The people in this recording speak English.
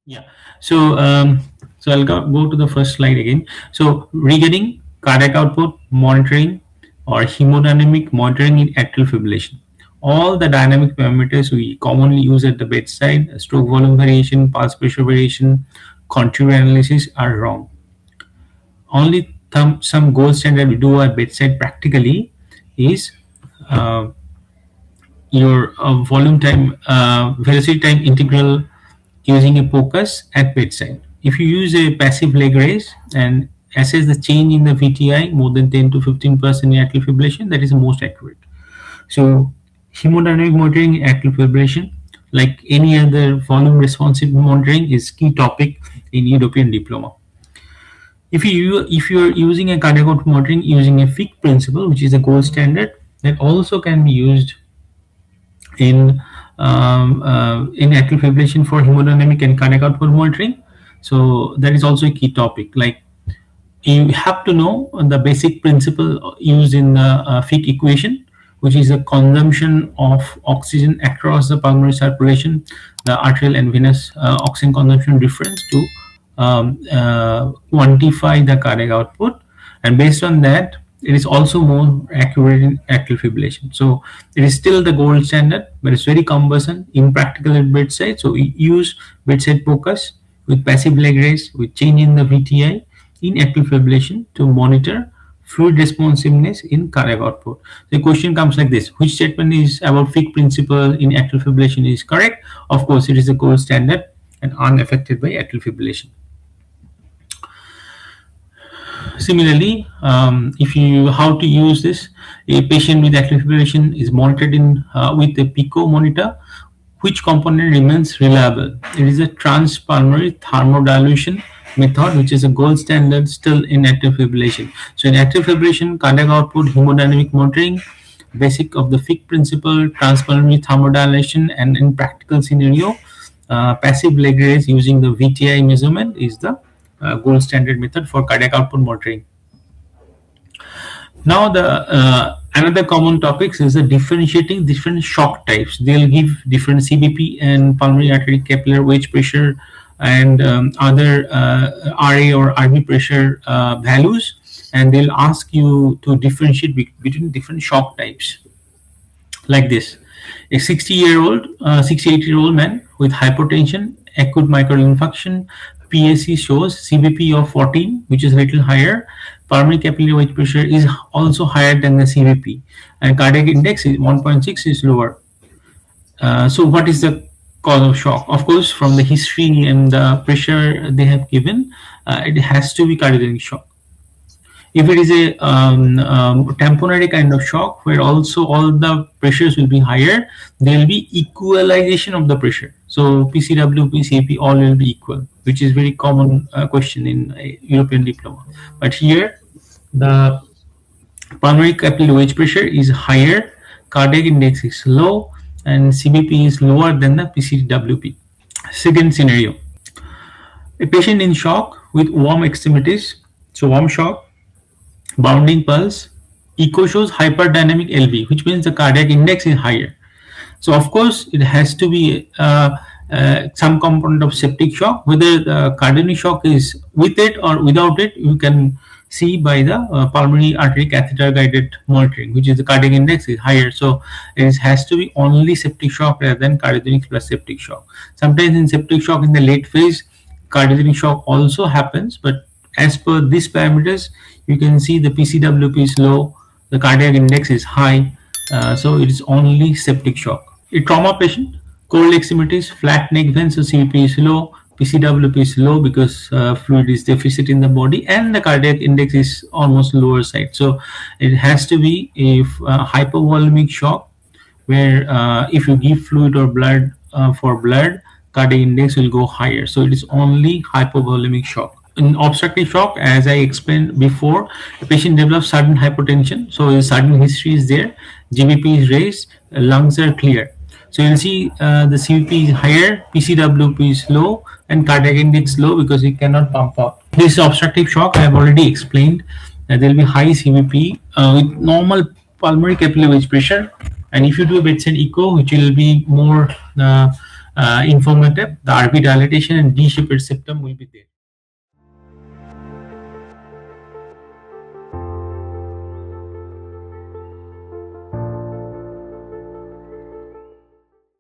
Yeah. So I'll go to the first slide again. So regarding cardiac output monitoring or hemodynamic monitoring in atrial fibrillation, all the dynamic parameters we commonly use at the bedside, stroke volume variation, pulse pressure variation, contour analysis are wrong. Only some gold standard we do at bedside practically is uh, your volume time, velocity time integral using a focus at bedside. If you use a passive leg raise and assess the change in the VTI more than 10 to 15% in atrial fibrillation, that is the most accurate. So hemodynamic monitoring in atrial fibrillation, like any other volume responsive monitoring, is key topic in European diploma. If you are using a cardiac output monitoring using a FIC principle, which is a gold standard, that also can be used in in atrial fibrillation for hemodynamic and cardiac output monitoring. So that is also a key topic. Like, you have to know the basic principle used in the FIC equation, which is a consumption of oxygen across the pulmonary circulation, the arterial and venous oxygen consumption difference to quantify the cardiac output, and based on that, it is also more accurate in atrial fibrillation. So it is still the gold standard, but it's very cumbersome, impractical at bedside. So we use bedside focus with passive leg raise, with change in the VTI in atrial fibrillation to monitor fluid responsiveness in cardiac output. The question comes like this: which statement is about FIC principle in atrial fibrillation is correct? Of course, it is the gold standard and unaffected by atrial fibrillation. Similarly, if you how to use this, a patient with atrial fibrillation is monitored in with a PICO monitor. Which component remains reliable? It is a transpulmonary thermodilution method, which is a gold standard still in atrial fibrillation. So in atrial fibrillation, cardiac output, hemodynamic monitoring, basic of the FIC principle, transpulmonary thermodilation, and in practical scenario, passive leg raise using the VTI measurement is the gold standard method for cardiac output monitoring. Now the another common topics is the differentiating different shock types. They'll give different CBP and pulmonary artery capillary wedge pressure and other RA or RB pressure values, and they'll ask you to differentiate between different shock types. Like this: a 68-year-old man with hypertension, acute myocardial infarction, PAC shows CBP of 14, which is a little higher. Pulmonary capillary wedge pressure is also higher than the CBP, and cardiac index is 1.6 is lower. So what is the cause of shock? Of course, from the history and the pressure they have given, it has to be cardiogenic shock. If it is a temporary kind of shock where also all the pressures will be higher, there will be equalization of the pressure. So PCW, PCAP all will be equal, which is very common question in European diploma. But here, the pulmonary capillary wedge pressure is higher, cardiac index is low, and CBP is lower than the PCWP. Second scenario: a patient in shock with warm extremities, so warm shock, bounding pulse, echo shows hyperdynamic LV, which means the cardiac index is higher. So of course, it has to be some component of septic shock. Whether the cardiogenic shock is with it or without it, you can see by the pulmonary artery catheter guided monitoring, which is the cardiac index is higher. So it has to be only septic shock rather than cardiogenic plus septic shock. Sometimes in septic shock in the late phase, cardiogenic shock also happens, but as per these parameters, you can see the PCWP is low, the cardiac index is high, so it is only septic shock. A trauma patient, cold extremities, flat neck vein, so CVP is low, PCWP is low because fluid is deficit in the body, and the cardiac index is almost lower side. So it has to be a hypovolemic shock where if you give fluid or blood for blood, cardiac index will go higher. So it is only hypovolemic shock. In obstructive shock, as I explained before, the patient develops sudden hypotension, so a sudden history is there, GBP is raised, lungs are clear. So you'll see the CVP is higher, PCWP is low, and cardiac index low because it cannot pump up. This obstructive shock I have already explained. There will be high CVP with normal pulmonary capillary wedge pressure, and if you do a bedside echo, which will be more informative, the RV dilatation and D-shaped septum will be there.